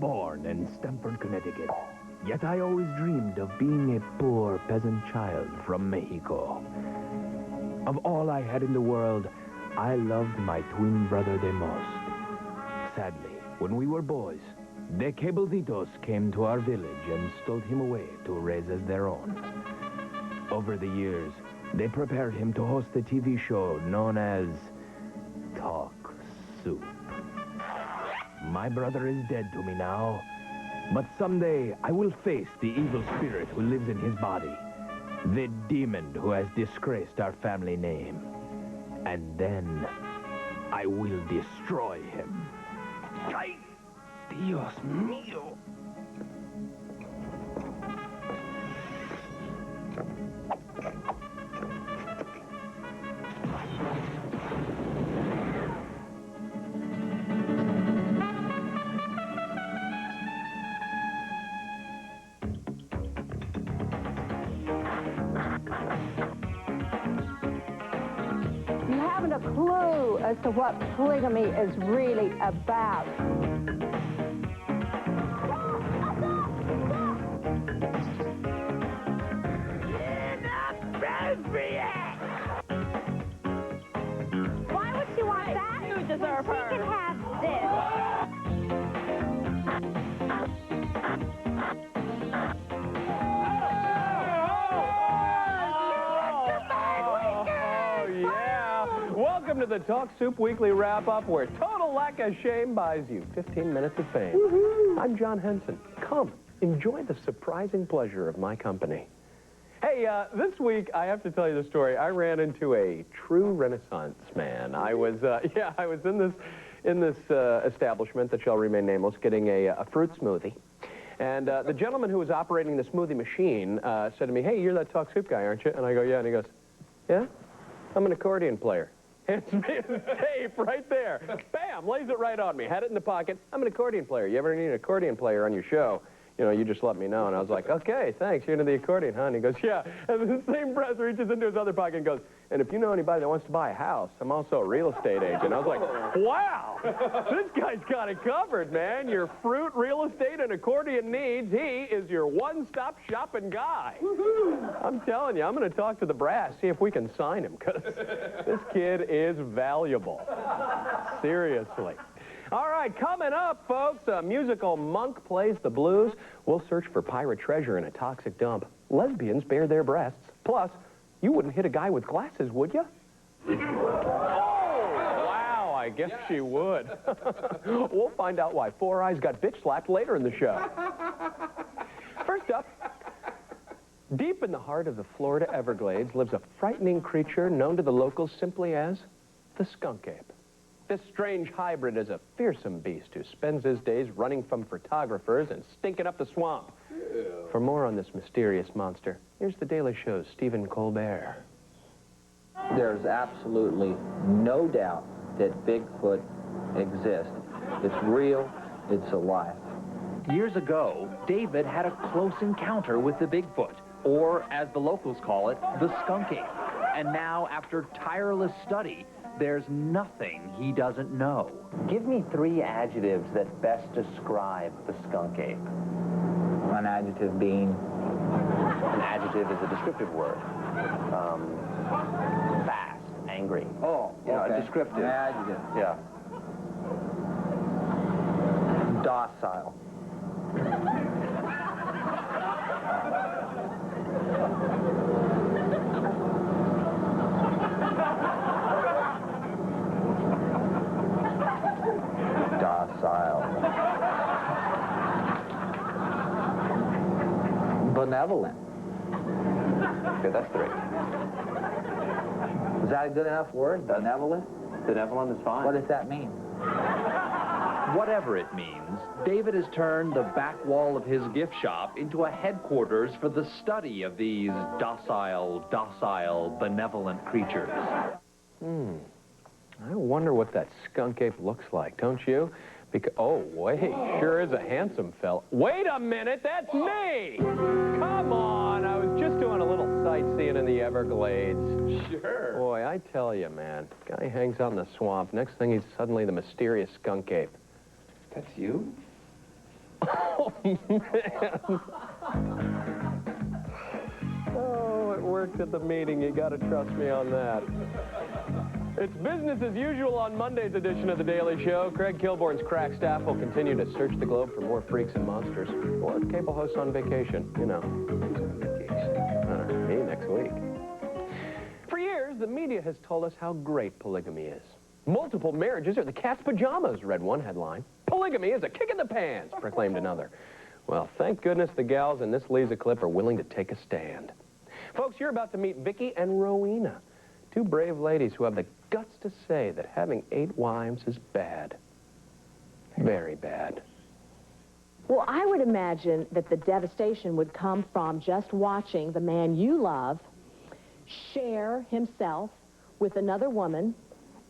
born in Stamford, Connecticut. Yet I always dreamed of being a poor peasant child from Mexico. Of all I had in the world, I loved my twin brother the most. Sadly, when we were boys, the Cableditos came to our village and stole him away to raise as their own. Over the years, they prepared him to host a TV show known as Talk Soup. My brother is dead to me now, but someday I will face the evil spirit who lives in his body, the demon who has disgraced our family name. And then I will destroy him. Ay, Dios mío. You haven't a clue as to what polygamy is really about. Why would she want that? You deserve her. She can have this. Welcome to the Talk Soup Weekly Wrap-Up, where total lack of shame buys you 15 minutes of fame. I'm John Henson. Come, enjoy the surprising pleasure of my company. Hey, this week, I have to tell you the story. I ran into a true Renaissance man. I was in this establishment that shall remain nameless, getting a fruit smoothie. And the gentleman who was operating the smoothie machine said to me, "Hey, you're that Talk Soup guy, aren't you?" And I go, "Yeah." And he goes, "Yeah? I'm an accordion player." Hands me his tape right there. Bam, lays it right on me. Had it in the pocket. "I'm an accordion player. You ever need an accordion player on your show, you know, you just let me know." And I was like, "Okay, thanks. You're into the accordion, huh?" And he goes, "Yeah." And then the same breath reaches into his other pocket and goes, "And if you know anybody that wants to buy a house, I'm also a real estate agent." I was like, wow, this guy's got it covered, man. Your fruit, real estate, and accordion needs. He is your one-stop shopping guy. I'm telling you, I'm going to talk to the brass, see if we can sign him, because this kid is valuable. Seriously. All right, coming up, folks, a musical monk plays the blues. We'll search for pirate treasure in a toxic dump. Lesbians bare their breasts. Plus, you wouldn't hit a guy with glasses, would you? Oh, wow, I guess she would. We'll find out why Four Eyes got bitch slapped later in the show. First up, deep in the heart of the Florida Everglades lives a frightening creature known to the locals simply as the skunk ape. This strange hybrid is a fearsome beast who spends his days running from photographers and stinking up the swamp. Ew. For more on this mysterious monster, here's The Daily Show's Stephen Colbert. There's absolutely no doubt that Bigfoot exists. It's real, it's alive. Years ago, David had a close encounter with the Bigfoot, or as the locals call it, the skunk ape. And now, after tireless study, there's nothing he doesn't know. Give me 3 adjectives that best describe the skunk ape. One adjective being? An adjective is a descriptive word. Fast, angry. Oh, you know, okay. a descriptive. An adjective. Yeah. Docile. Benevolent. Okay, that's 3. Is that a good enough word? Benevolent? Benevolent is fine. What does that mean? Whatever it means, David has turned the back wall of his gift shop into a headquarters for the study of these docile, benevolent creatures. I wonder what that skunk ape looks like, don't you? Because, oh, wait, sure is a handsome fella. Wait a minute, that's me! Come on, I was just doing a little sightseeing in the Everglades. Sure. Boy, I tell you, man, guy hangs out in the swamp. Next thing, he's suddenly the mysterious skunk ape. That's you? man. Oh, it worked at the meeting. You got to trust me on that. It's business as usual on Monday's edition of The Daily Show. Craig Kilborn's crack staff will continue to search the globe for more freaks and monsters. Or cable hosts on vacation. You know, who's on vacation? Me next week. For years, the media has told us how great polygamy is. Multiple marriages are the cat's pajamas, read one headline. Polygamy is a kick in the pants, proclaimed another. Well, thank goodness the gals in this Lisa clip are willing to take a stand. Folks, you're about to meet Vicky and Rowena, two brave ladies who have the guts to say that having 8 wives is bad. Very bad. Well, I would imagine that the devastation would come from just watching the man you love share himself with another woman.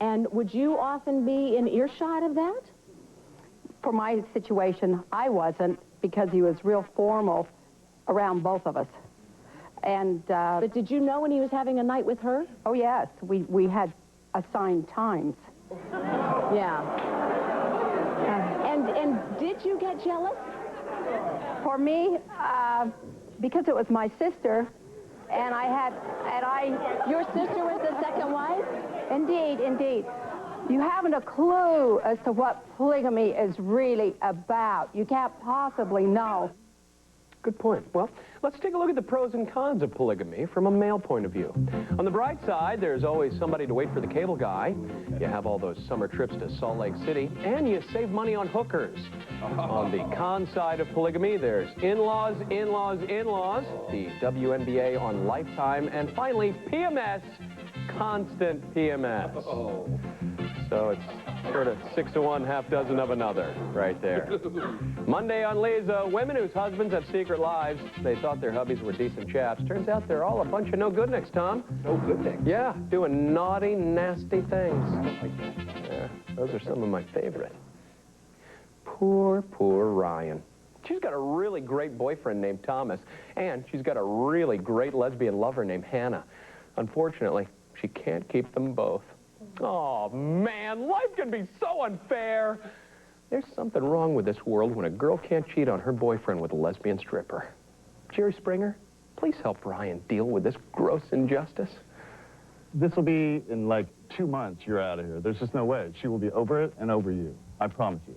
And would you often be in earshot of that? For my situation, I wasn't, because he was real formal around both of us. And, But did you know when he was having a night with her? oh yes, we had assigned times. Yeah. And did you get jealous? For me, because it was my sister, and Your sister was the second wife? Indeed, indeed. You haven't a clue as to what polygamy is really about. You can't possibly know. Good point. Well, let's take a look at the pros and cons of polygamy from a male point of view. On the bright side, there's always somebody to wait for the cable guy. You have all those summer trips to Salt Lake City, and you save money on hookers. On the con side of polygamy, there's in-laws, in-laws, in-laws, the WNBA on Lifetime, and finally, PMS, constant PMS. So it's sort of 6 to 1, half dozen of another, right there. Monday on Lisa, women whose husbands have secret lives. They thought their hubbies were decent chaps. Turns out they're all a bunch of no-good-nicks, Tom. No-good-nicks? Yeah, doing naughty, nasty things. Yeah, those are some of my favorite. Poor, poor Ryan. She's got a really great boyfriend named Thomas, and she's got a really great lesbian lover named Hannah. Unfortunately, she can't keep them both. Oh, man, life can be so unfair. There's something wrong with this world when a girl can't cheat on her boyfriend with a lesbian stripper. Jerry Springer, please help Ryan deal with this gross injustice. This will be in like 2 months, you're out of here. There's just no way. She will be over it and over you. I promise you.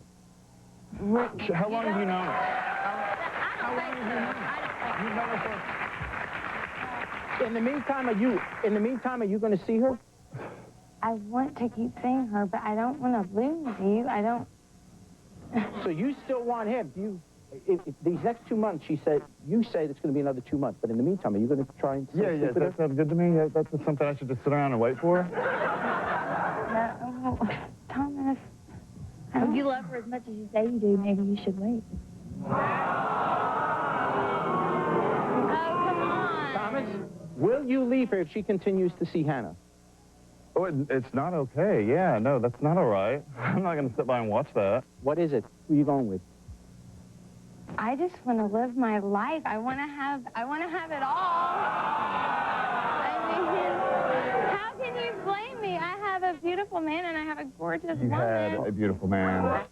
How long have you known her? How long have you known her? You've known her for... In the meantime, are you going to see her? I want to keep seeing her, but I don't want to lose you. I don't... So you still want him? If these next 2 months, you say it's going to be another 2 months, but in the meantime, are you going to try and... Yeah, that sounds good to me. That's something I should just sit around and wait for. No, Thomas, if you love her as much as you say you do, maybe you should wait. Oh, come on. Thomas, will you leave her if she continues to see Hannah? Oh, it's not okay. Yeah, no, that's not all right. I'm not going to sit by and watch that. What is it? Who are you going with? I just want to live my life. I want to have it all. I mean, how can you blame me? I have a beautiful man and I have a gorgeous You woman. had a beautiful man.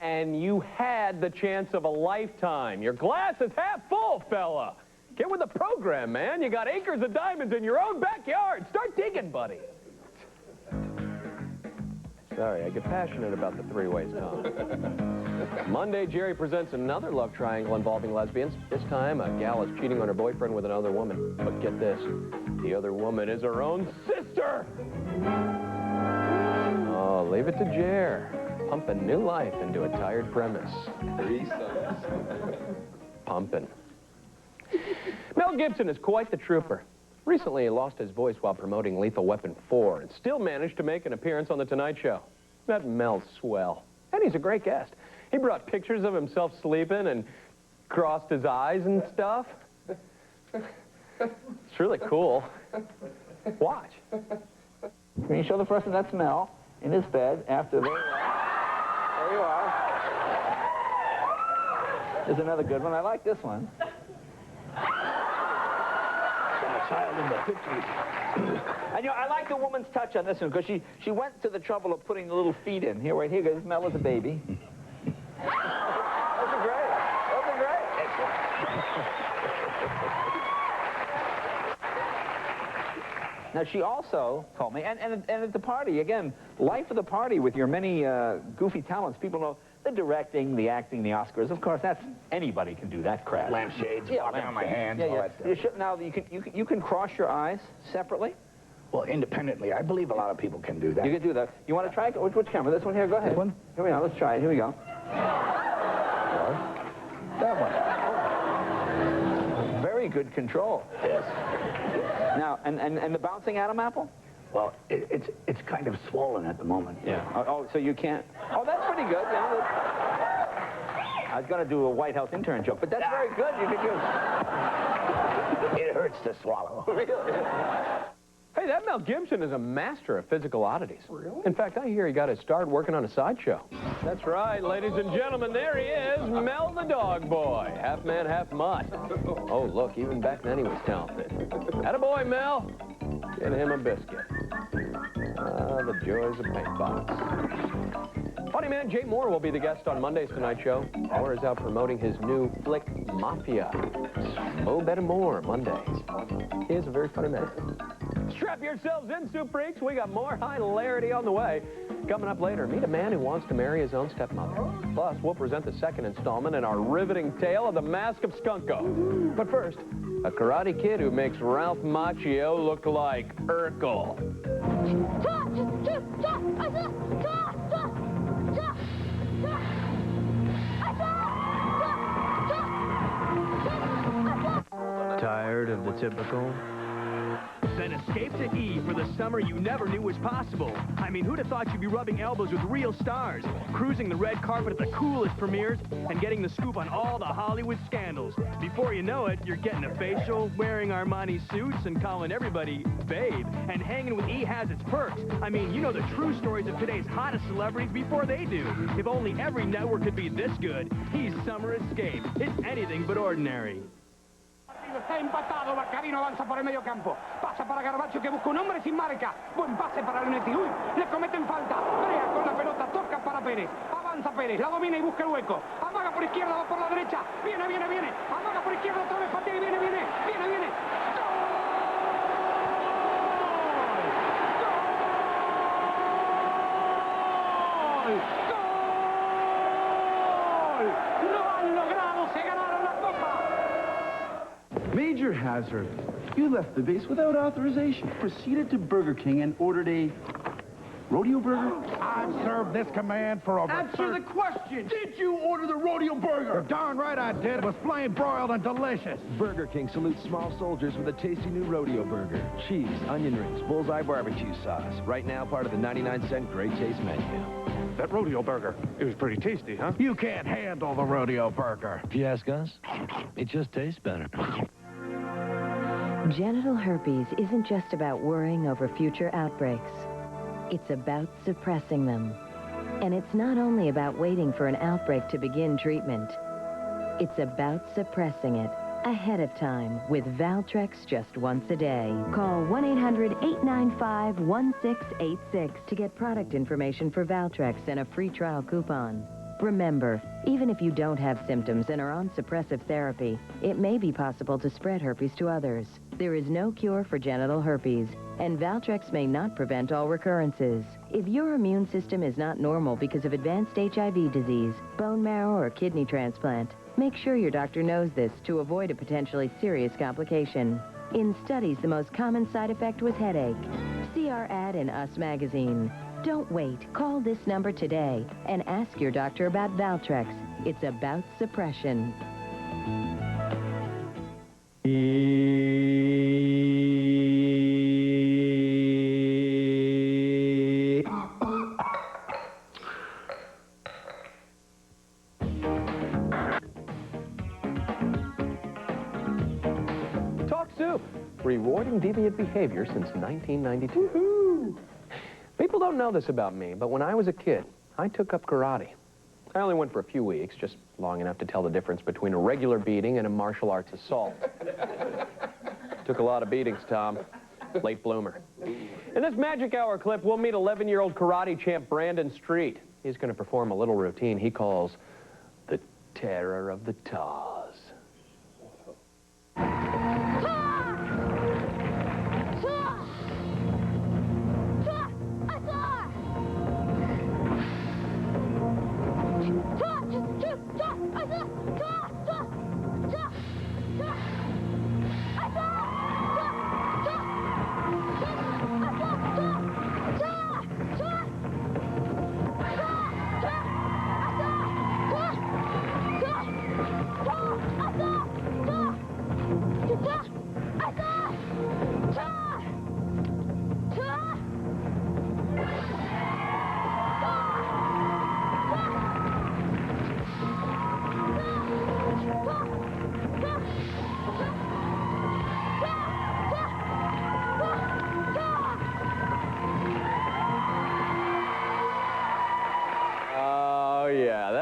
And you had the chance of a lifetime. Your glass is half full, fella. Get with the program, man. You got acres of diamonds in your own backyard. Start digging, buddy. Sorry, I get passionate about the 3-ways, Tom. Monday, Jerry presents another love triangle involving lesbians. This time, a gal is cheating on her boyfriend with another woman. But get this, the other woman is her own sister. Oh, leave it to Jer. Pumping new life into a tired premise. 3 sons. Pumping. Mel Gibson is quite the trooper. Recently, he lost his voice while promoting Lethal Weapon 4 and still managed to make an appearance on The Tonight Show. That Mel's swell. And he's a great guest. He brought pictures of himself sleeping and crossed his eyes and stuff. It's really cool. Watch. Can you show the person that's Mel in his bed after they... There you are. There's another good one. I like this one. Child in the pictures. And you know, I like the woman's touch on this one because she went to the trouble of putting the little feet in. Here, right here, Mel is a baby. Those are great. Those are great. Now, she also told me, and at the party, again, life of the party with your many goofy talents, people know the directing, the acting, the Oscars. Of course, that's anybody can do that crap. Lampshades, walking on my hands, all that stuff. You should, now, you can cross your eyes separately? Well, independently. I believe a lot of people can do that. You can do that. You want to try it? Which camera? This one here? Go ahead. This one? Here we go. Let's try it. Here we go. That one. Very good control. Yes. Now, and the bouncing Adam apple? Well, it's kind of swollen at the moment. Yeah. Oh, so you can't. Oh, that's pretty good. Yeah, I was going to do a White House intern joke, but that's very good. You could use. It hurts to swallow. Hey, that Mel Gibson is a master of physical oddities. Really? In fact, I hear he got his start working on a sideshow. That's right, ladies and gentlemen, there he is, Mel the dog boy. Half man, half mutt. Oh, look, even back then he was talented. Attaboy, Mel. Get him a biscuit. Ah, the joys of paint box. Funny man Jay Moore will be the guest on Monday's Tonight Show. Moore is out promoting his new flick, Mafia. Mo Better More, Mondays. He is a very funny man. Strap yourselves in, Soup Freaks. We got more hilarity on the way. Coming up later, meet a man who wants to marry his own stepmother. Plus, we'll present the second installment in our riveting tale of the Mask of Skunko. But first, a karate kid who makes Ralph Macchio look like Urkel. Tired of the typical? Then escape to E for the summer you never knew was possible. I mean, who'd have thought you'd be rubbing elbows with real stars, cruising the red carpet at the coolest premieres, and getting the scoop on all the Hollywood scandals. Before you know it, you're getting a facial, wearing Armani suits, and calling everybody babe. And hanging with E has its perks. I mean, you know the true stories of today's hottest celebrities before they do. If only every network could be this good. E's Summer Escape. It's anything but ordinary. Está empatado, Baccarino avanza por el medio campo, pasa para Garbacho que busca un hombre sin marca, buen pase para Leonetti, uy, le cometen falta, Brea con la pelota, toca para Pérez, avanza Pérez, la domina y busca el hueco, amaga por izquierda, va por la derecha, viene, amaga por izquierda, otra vez patea y viene, ¡gol! ¡Lo han logrado! ¡Se ganaron la Copa! Major hazard. You left the base without authorization. Proceeded to Burger King and ordered a rodeo burger? I've served this command for over... Answer the question! Did you order the rodeo burger? You're darn right I did. It was flame broiled and delicious. Burger King salutes small soldiers with a tasty new rodeo burger. Cheese, onion rings, bullseye barbecue sauce. Right now, part of the 99-cent Great Taste menu. That rodeo burger, it was pretty tasty, huh? You can't handle the rodeo burger. If you ask us, it just tastes better. Genital herpes isn't just about worrying over future outbreaks. It's about suppressing them. And it's not only about waiting for an outbreak to begin treatment. It's about suppressing it ahead of time with Valtrex just once a day. Call 1-800-895-1686 to get product information for Valtrex and a free trial coupon. Remember, even if you don't have symptoms and are on suppressive therapy, it may be possible to spread herpes to others. There is no cure for genital herpes, and Valtrex may not prevent all recurrences. If your immune system is not normal because of advanced HIV disease, bone marrow, or kidney transplant, make sure your doctor knows this to avoid a potentially serious complication. In studies, the most common side effect was headache. See our ad in Us magazine. Don't wait. Call this number today and ask your doctor about Valtrex. It's about suppression. Talk Soup, rewarding deviant behavior since 1992. Woohoo! People don't know this about me, but when I was a kid, I took up karate. I only went for a few weeks, just long enough to tell the difference between a regular beating and a martial arts assault. Took a lot of beatings, Tom. Late bloomer. In this Magic Hour clip, we'll meet 11-year-old karate champ Brandon Street. He's going to perform a little routine he calls the Terror of the Taws.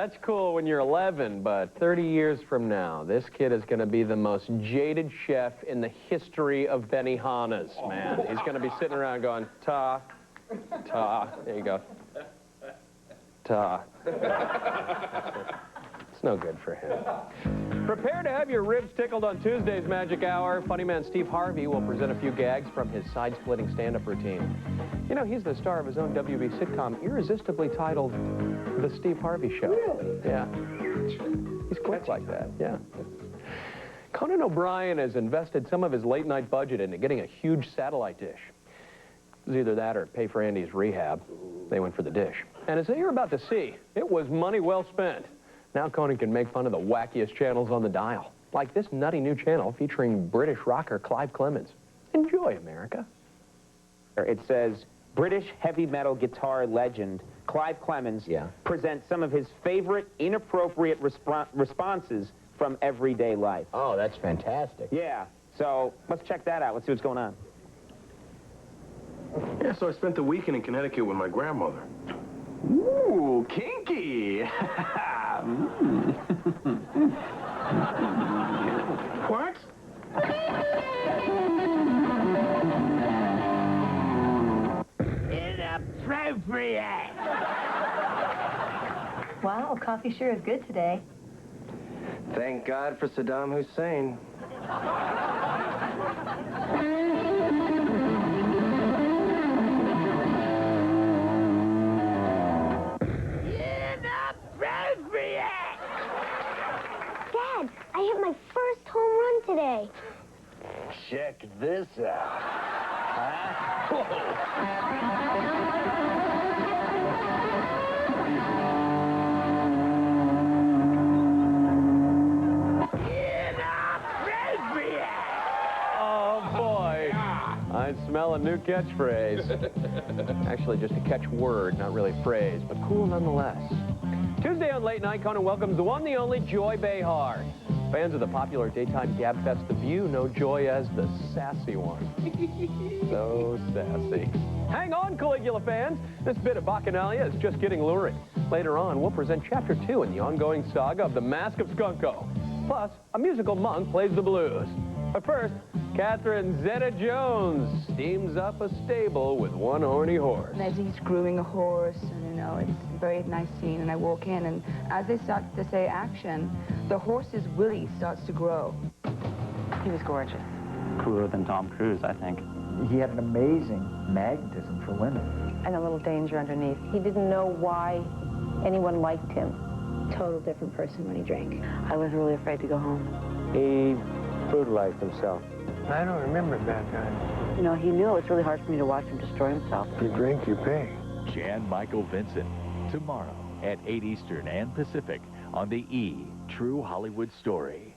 that's cool when you're 11, but 30 years from now, this kid is going to be the most jaded chef in the history of Benihana's, man. He's going to be sitting around going, ta, ta. There you go. Ta. It's no good for him. Prepare to have your ribs tickled on Tuesday's Magic Hour. Funny man Steve Harvey will present a few gags from his side-splitting stand-up routine. You know, he's the star of his own WB sitcom, irresistibly titled The Steve Harvey Show. Really? Yeah. He's quick like that, yeah. Conan O'Brien has invested some of his late-night budget into getting a huge satellite dish. It was either that or pay for Andy's rehab. They went for the dish. And as you're about to see, it was money well spent. Now Conan can make fun of the wackiest channels on the dial, like this nutty new channel featuring British rocker Clive Clemens. Enjoy, America. It says, British heavy metal guitar legend Clive Clemens presents some of his favorite inappropriate responses from everyday life. Oh, that's fantastic. Yeah, so let's check that out. Let's see what's going on. Yeah, so I spent the weekend in Connecticut with my grandmother. Ooh, kinky. What? Inappropriate. Wow, coffee sure is good today. Thank God for Saddam Hussein. Dad, I hit my first home run today. Check this out. Oh, boy. I smell a new catchphrase. Actually, just a catchword, not really phrase, but cool nonetheless. Tuesday on Late Night, Conan welcomes the one, the only Joy Behar. Fans of the popular daytime gabfest The View know Joy as the sassy one. So sassy. Hang on, Caligula fans. This bit of Bacchanalia is just getting lurid. Later on, we'll present Chapter 2 in the ongoing saga of The Mask of Skunko. Plus, a musical monk plays the blues. But first, Catherine Zeta-Jones steams up a stable with one horny horse. And as he's grooming a horse, and you know, it's a very nice scene, and I walk in, and as they start to say action, the horse's willy starts to grow. He was gorgeous. Cooler than Tom Cruise, I think. He had an amazing magnetism for women. And a little danger underneath. He didn't know why anyone liked him. Total different person when he drank. I was really afraid to go home. He brutalized himself. I don't remember bad times. You know, he knew it was really hard for me to watch him destroy himself. You drink, you pay. Jan Michael Vincent, tomorrow at 8 Eastern and Pacific on the E! True Hollywood Story.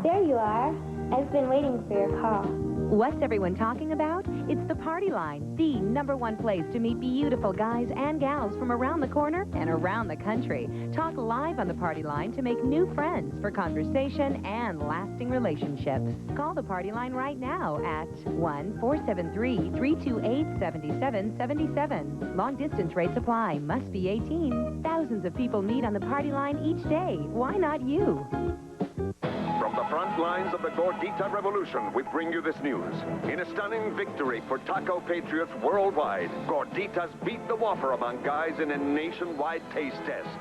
There you are. I've been waiting for your call. What's everyone talking about? It's the Party Line, the #1 place to meet beautiful guys and gals from around the corner and around the country. Talk live on the Party Line to make new friends for conversation and lasting relationships. Call the Party Line right now at 1-473-328-7777. Long-distance rates apply. Must be 18. Thousands of people meet on the Party Line each day. Why not you? From the front lines of the Gordita Revolution, we bring you this news. In a stunning victory for taco patriots worldwide, Gorditas beat the Whopper among guys in a nationwide taste test.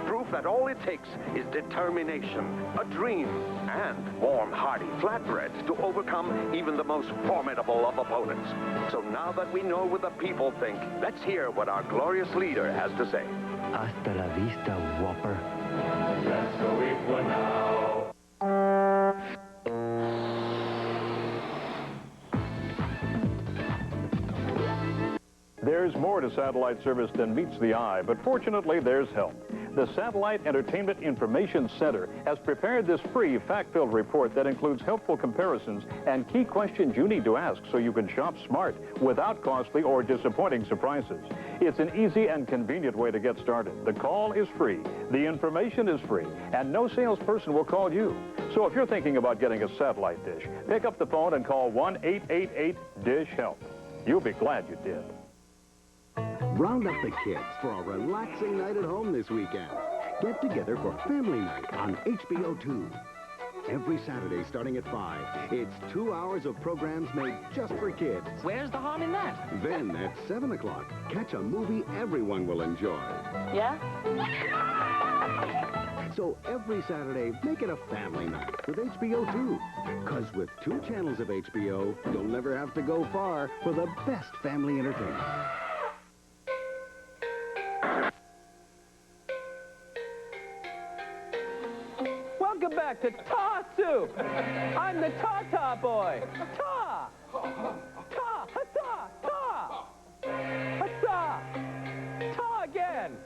Proof that all it takes is determination, a dream, and warm, hearty flatbreads to overcome even the most formidable of opponents. So now that we know what the people think, let's hear what our glorious leader has to say. Hasta la vista, Whopper. Let's go eat one now. There's more to satellite service than meets the eye, but fortunately, there's help. The Satellite Entertainment Information Center has prepared this free fact-filled report that includes helpful comparisons and key questions you need to ask so you can shop smart without costly or disappointing surprises. It's an easy and convenient way to get started. The call is free, the information is free, and no salesperson will call you. So if you're thinking about getting a satellite dish, pick up the phone and call 1-888-DISH-HELP. You'll be glad you did. Round up the kids for a relaxing night at home this weekend. Get together for Family Night on HBO 2. Every Saturday starting at 5, it's 2 hours of programs made just for kids. Where's the harm in that? Then at 7 o'clock, catch a movie everyone will enjoy. Yeah? So every Saturday, make it a family night with HBO 2. Because with 2 channels of HBO, you'll never have to go far for the best family entertainment. Welcome back to Ta Soup. I'm the Ta Boy. Ta! Ta! Ta! Ta! Ta! Ta again!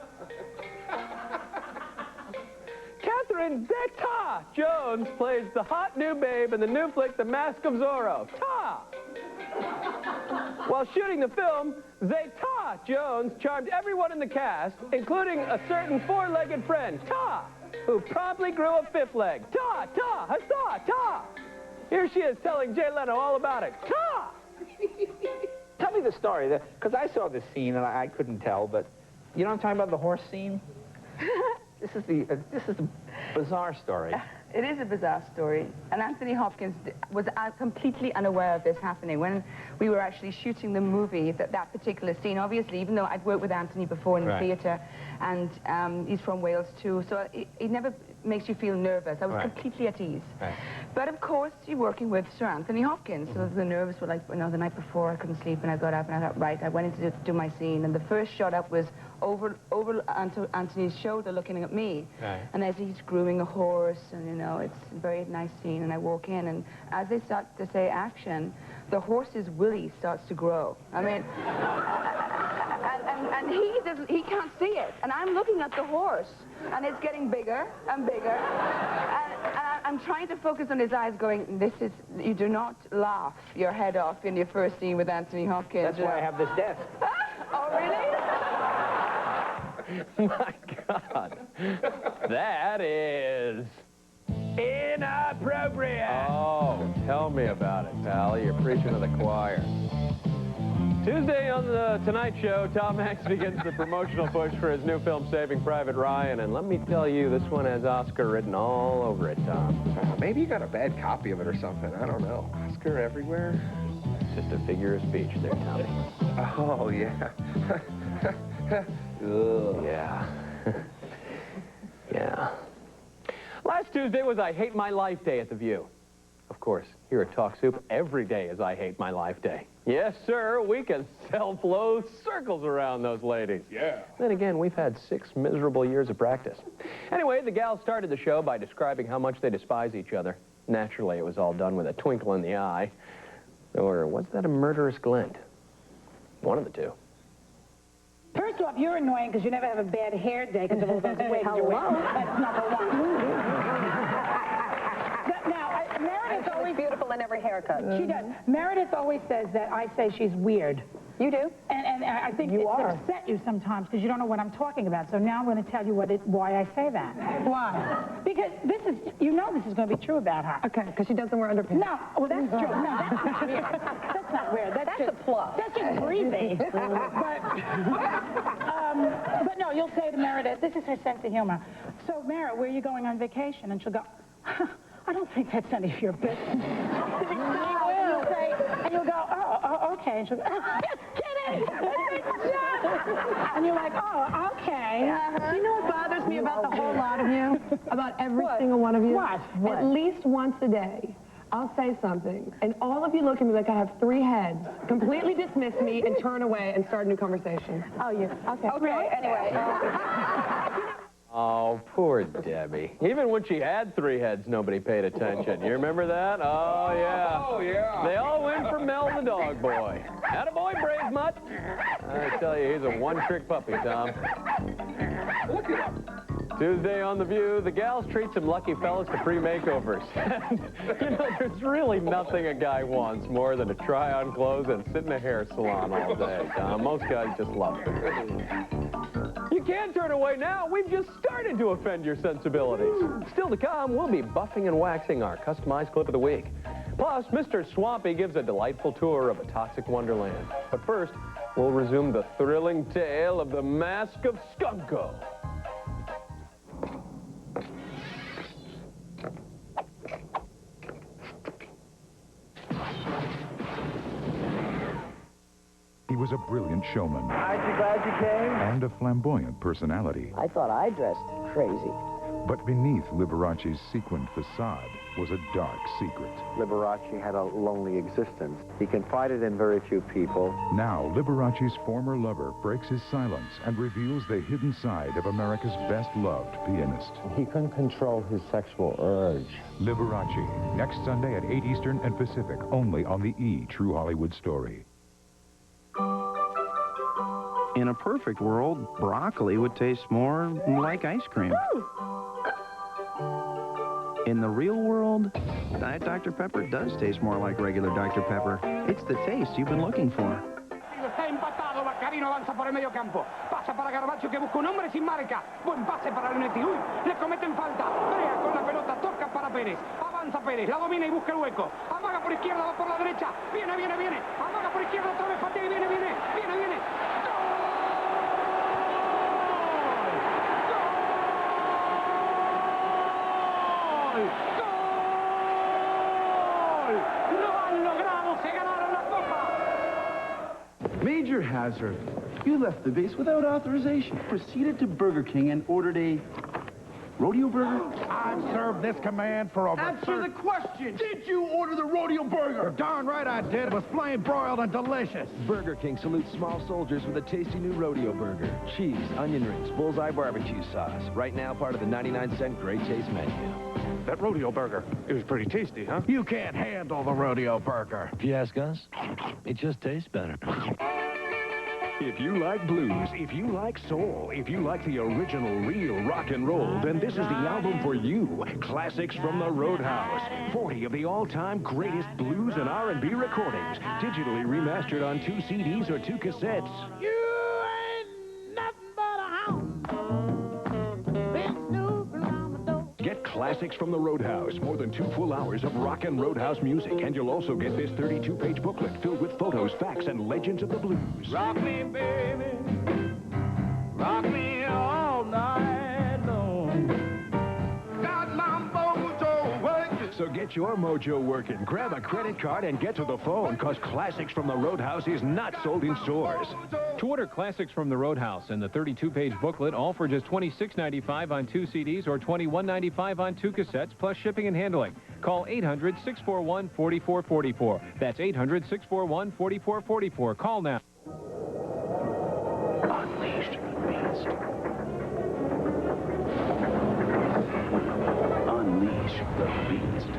Catherine Zeta-Jones plays the hot new babe in the new flick, The Mask of Zorro. Ta! While shooting the film, Zeta-Jones charmed everyone in the cast, including a certain 4-legged friend, Ta, who promptly grew a 5th leg. Ta! Ta! Huzzah! Ta! Here she is telling Jay Leno all about it. Ta! Tell me the story, because I saw this scene and I couldn't tell, but you know what I'm talking about, the horse scene? This is the bizarre story. It is a bizarre story. And Anthony Hopkins was completely unaware of this happening. When we were actually shooting the movie, that particular scene, obviously, even though I'd worked with Anthony before in the theatre, and he's from Wales too, so it never makes you feel nervous. I was completely at ease. But of course, you're working with Sir Anthony Hopkins, so the nerves were like, you know, the night before I couldn't sleep, and I got up and I thought, right, I went in to do my scene, and the first shot up was over Anthony's shoulder looking at me. And as he's grooming a horse, and you know, it's a very nice scene, and I walk in, and as they start to say action, the horse's willy starts to grow. I mean, and he can't see it, and I'm looking at the horse, and it's getting bigger and bigger, and I'm trying to focus on his eyes going, you do not laugh your head off in your first scene with Anthony Hopkins. That's why I have this desk. Oh, really? My God. That is inappropriate. Oh, tell me about it, pal. You're preaching to the choir. Tuesday on the Tonight Show, Tom Hanks begins the promotional push for his new film, Saving Private Ryan. And let me tell you, this one has Oscar written all over it, Tom. Maybe you got a bad copy of it or something. I don't know. Oscar everywhere? It's just a figure of speech there, Tommy. Oh, yeah. Yeah. Yeah. Last Tuesday was I Hate My Life Day at The View. Of course, here at Talk Soup, every day is I Hate My Life Day. Yes, sir, we can self-loathe circles around those ladies. Yeah. Then again, we've had 6 miserable years of practice. Anyway, the gals started the show by describing how much they despise each other. Naturally, it was all done with a twinkle in the eye. Or was that a murderous glint? One of the two. First off, you're annoying because you never have a bad hair day because of all those wigs you're wearing. That's number one. Now, Meredith always beautiful in every haircut. She does. Meredith always says that I say she's weird. You do? And I think it's upset you sometimes because you don't know what I'm talking about. So now I'm going to tell you why I say that. Why? Because this is this is going to be true about her. Okay, because she doesn't wear underpants. No, well, that's true. No, that's not weird. That's not weird. That's just a plus. That's just breezy. But no, you'll say to Meredith, this is her sense of humor. So, Mara, where are you going on vacation? And she'll go, I don't think that's any of your business. And you'll go, oh, okay. And she'll go, just kidding. And you're like, oh, okay. You know what bothers me about the whole lot of you? About every single one of you? What? At least once a day, I'll say something, and all of you look at me like I have 3 heads, completely dismiss me, and turn away and start a new conversation. Oh, you? Okay. Okay, anyway. Oh, poor Debbie. Even when she had 3 heads, nobody paid attention. You remember that? Oh, yeah. Oh, yeah. They all went for Mel the dog boy. Attaboy, Brave Mutt. I tell you, he's a one-trick puppy, Tom. Look at him. Tuesday on The View, the gals treat some lucky fellas to free makeovers. You know, there's really nothing a guy wants more than to try on clothes and sit in a hair salon all day, Tom. Most guys just love it. You can't turn away now. We've just started to offend your sensibilities. Still to come, we'll be buffing and waxing our customized clip of the week. Plus, Mr. Swampy gives a delightful tour of a toxic wonderland. But first, we'll resume the thrilling tale of the Mask of Skunko. He was a brilliant showman Aren't you glad you came? and a flamboyant personality. I thought I dressed crazy. But beneath Liberace's sequined facade was a dark secret. Liberace had a lonely existence. He confided in very few people. Now, Liberace's former lover breaks his silence and reveals the hidden side of America's best-loved pianist. He couldn't control his sexual urge. Liberace, next Sunday at 8 Eastern and Pacific, only on the E! True Hollywood Story. In a perfect world, broccoli would taste more like ice cream. In the real world, Diet Dr. Pepper does taste more like regular Dr. Pepper. It's the taste you've been looking for. Está empatado, Baccarino avanza por el medio campo. Pasa para Garbacho que busca un hombre sin marca. Buen pase para Leonetti. Uy, le cometen falta. Brea con la pelota, toca para Pérez. Avanza Pérez, la domina y busca el hueco. Amaga por izquierda, va por la derecha. Viene. Amaga por izquierda, otra vez patea y viene. Major Hazard, you left the base without authorization. Proceeded to Burger King and ordered a rodeo burger? I've served this command for over Answer the question! Did you order the rodeo burger? You're darn right I did. It was flame broiled and delicious. Burger King salutes small soldiers with a tasty new rodeo burger. Cheese, onion rings, bullseye barbecue sauce. Right now, part of the 99-cent Great Taste menu. That rodeo burger, it was pretty tasty, huh? You can't handle the rodeo burger. If you ask us, it just tastes better. If you like blues, if you like soul, if you like the original real rock and roll, then this is the album for you. Classics from the Roadhouse. 40 of the all-time greatest blues and R&B recordings, digitally remastered on 2 CDs or 2 cassettes. You ain't nothing but a hound. Been snooping around the door. Get Classics from the Roadhouse, more than 2 full hours of rock and Roadhouse music, and you'll also get this 32-page booklet filled with photos, facts, and legends of the blues. Rock me, baby. Rock me all night long. Got my mojo working. So get your mojo working. Grab a credit card and get to the phone, because Classics from the Roadhouse is not sold in stores. To order Classics from the Roadhouse and the 32-page booklet, all for just $26.95 on 2 CDs or $21.95 on 2 cassettes, plus shipping and handling. Call 800-641-4444. That's 800-641-4444. Call now. Unleash the beast. Unleash the beast.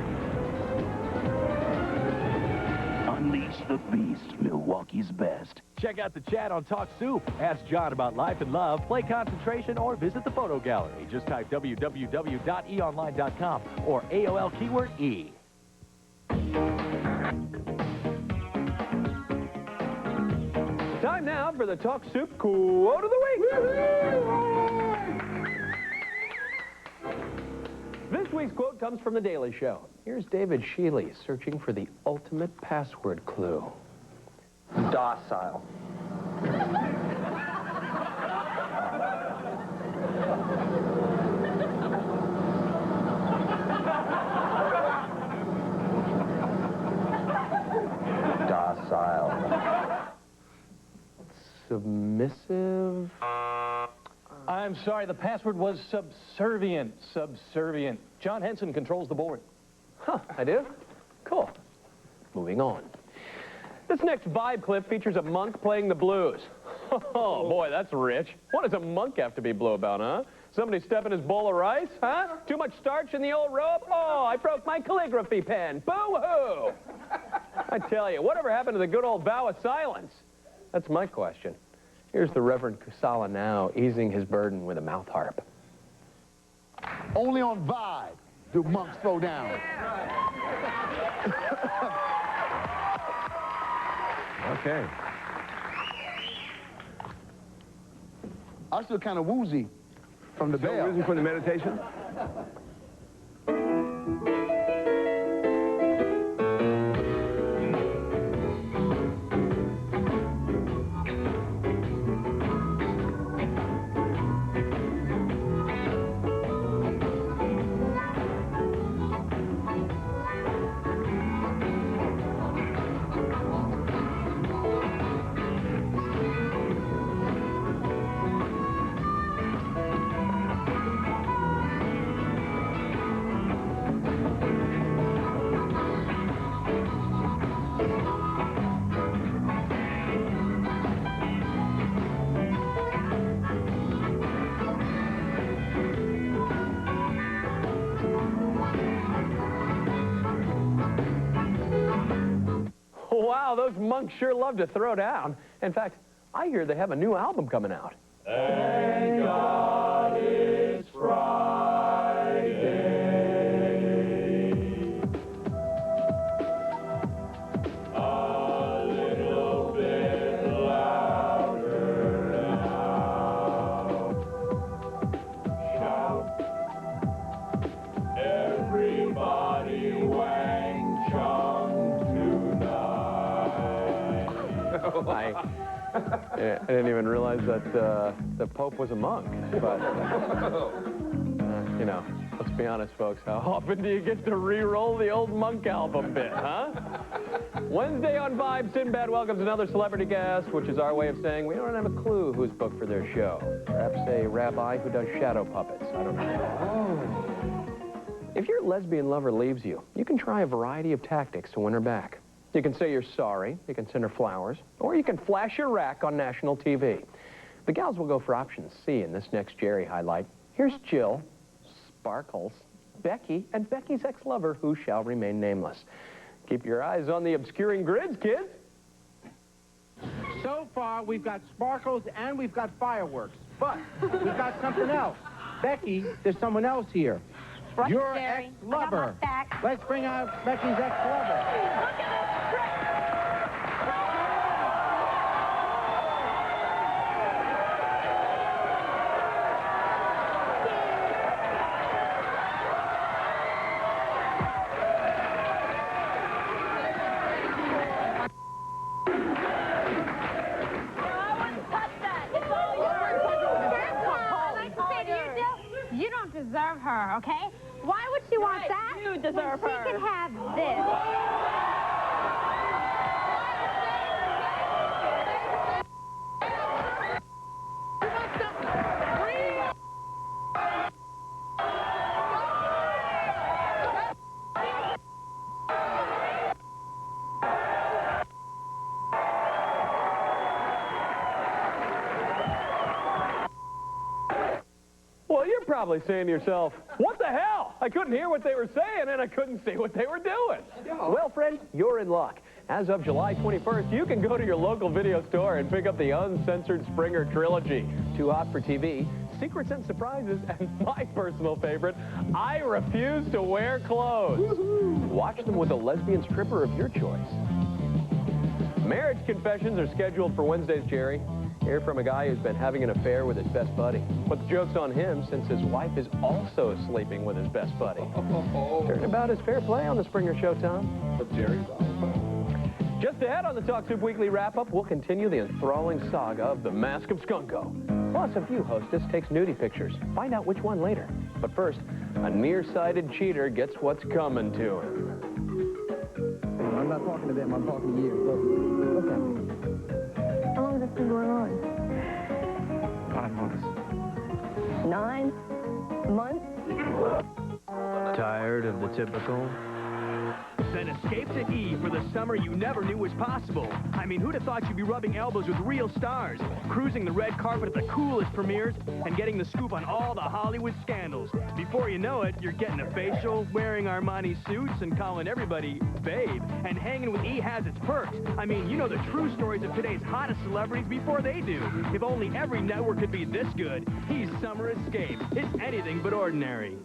Unleash the beast, Milwaukee's best. Check out the chat on Talk Soup. Ask John about life and love, play Concentration, or visit the photo gallery. Just type www.eonline.com or AOL keyword E. Time now for the Talk Soup Quote of the Week. This week's quote comes from The Daily Show. Here's David Shealy searching for the ultimate password clue. Docile. Docile. Submissive? I'm sorry, the password was subservient. Subservient. John Henson controls the board. Huh, I do? Cool. Moving on. This next vibe clip features a monk playing the blues. Oh, boy, that's rich. What does a monk have to be blue about, huh? Somebody step in his bowl of rice, huh? Too much starch in the old robe? Oh, I broke my calligraphy pen. Boo-hoo! I tell you, whatever happened to the good old vow of silence? That's my question. Here's the Reverend Kusala now, easing his burden with a mouth harp. Only on Vibe do monks slow down. Okay. I'm still kind of woozy from the bell. Woozy from the meditation? those monks sure love to throw down. In fact, I hear they have a new album coming out. Thank God it's Friday. A little bit louder now. Shout. Everybody wang chung tonight. I didn't even realize that the Pope was a monk. But, you know, let's be honest, folks. How often do you get to re-roll the old monk album bit, huh? Wednesday on Vibe, Sinbad welcomes another celebrity guest, which is our way of saying we don't have a clue who's booked for their show. Perhaps a rabbi who does shadow puppets. I don't know. If your lesbian lover leaves you, you can try a variety of tactics to win her back. You can say you're sorry, you can send her flowers, or you can flash your rack on national TV. The gals will go for option C in this next Jerry highlight. Here's Jill, Sparkles, Becky, and Becky's ex-lover, who shall remain nameless. Keep your eyes on the obscuring grids, kids. So far, we've got sparkles and we've got fireworks. But we've got something else. Becky, there's someone else here. Your ex-lover. Let's bring out Becky's ex-lover. You don't deserve her, okay? Why would she want that? You deserve her. She can have this. Well, you're probably saying to yourself, what the hell? I couldn't hear what they were saying, and I couldn't see what they were doing. Well, friend, you're in luck. As of July 21st, you can go to your local video store and pick up the uncensored Springer trilogy. Too Hot for TV, Secrets and Surprises, and my personal favorite, I Refuse to Wear Clothes. Watch them with a lesbian stripper of your choice. Marriage confessions are scheduled for Wednesdays, Jerry. Hear from a guy who's been having an affair with his best buddy. But the joke's on him since his wife is also sleeping with his best buddy. Heard about his fair play on the Springer Show, Tom? Jerry's Just ahead on the Talk Soup Weekly Wrap-Up, we'll continue the enthralling saga of the Mask of Skunko. Plus, a View hostess takes nudie pictures. Find out which one later. But first, a nearsighted cheater gets what's coming to him. I'm not talking to them, I'm talking to you. Look at me. How long has this been going on? 5 months. 9 months? Tired of the typical? Then escape to E for the summer you never knew was possible. I mean, who'd have thought you'd be rubbing elbows with real stars, cruising the red carpet at the coolest premieres, and getting the scoop on all the Hollywood scandals. Before you know it, you're getting a facial, wearing Armani suits, and calling everybody babe. And hanging with E has its perks. I mean, you know the true stories of today's hottest celebrities before they do. If only every network could be this good. E's Summer Escape. It's anything but ordinary.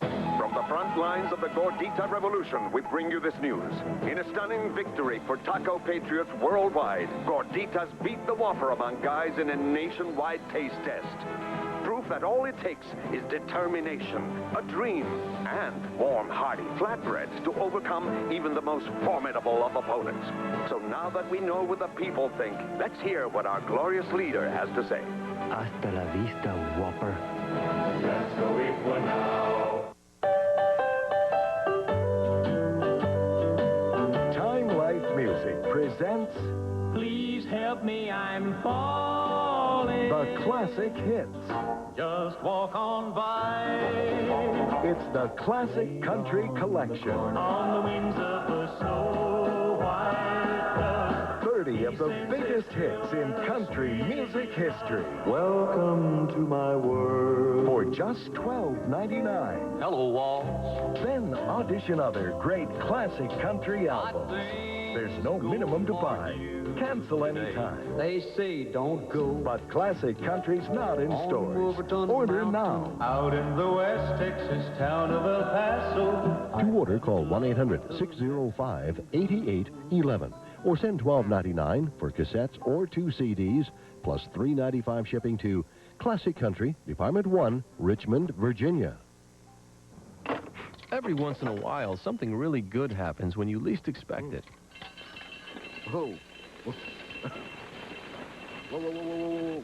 From the front lines of the Gordita Revolution, we bring you this news. In a stunning victory for taco patriots worldwide, Gorditas beat the Whopper among guys in a nationwide taste test. Proof that all it takes is determination, a dream, and warm, hearty flatbreads to overcome even the most formidable of opponents. So now that we know what the people think, let's hear what our glorious leader has to say. Hasta la vista, Whopper. Let's go eat one now. Music presents... Please help me, I'm falling. The classic hits. Just walk on by. It's the Classic Country Collection. On the wings of the snow white. 30 of the biggest hits in country music history. Welcome to my world. For just $12.99. Hello, walls. Then audition other great classic country albums. There's no minimum to buy. Cancel anytime. They say don't go. But classic country's not in stores. Order now. Out in the West Texas town of El Paso. To order, call 1-800-605-8811 or send $12.99 for cassettes or 2 CDs, plus $3.95 shipping to Classic Country, Department 1, Richmond, Virginia. Every once in a while, something really good happens when you least expect it. Whoa. Whoa, whoa, whoa, whoa, whoa.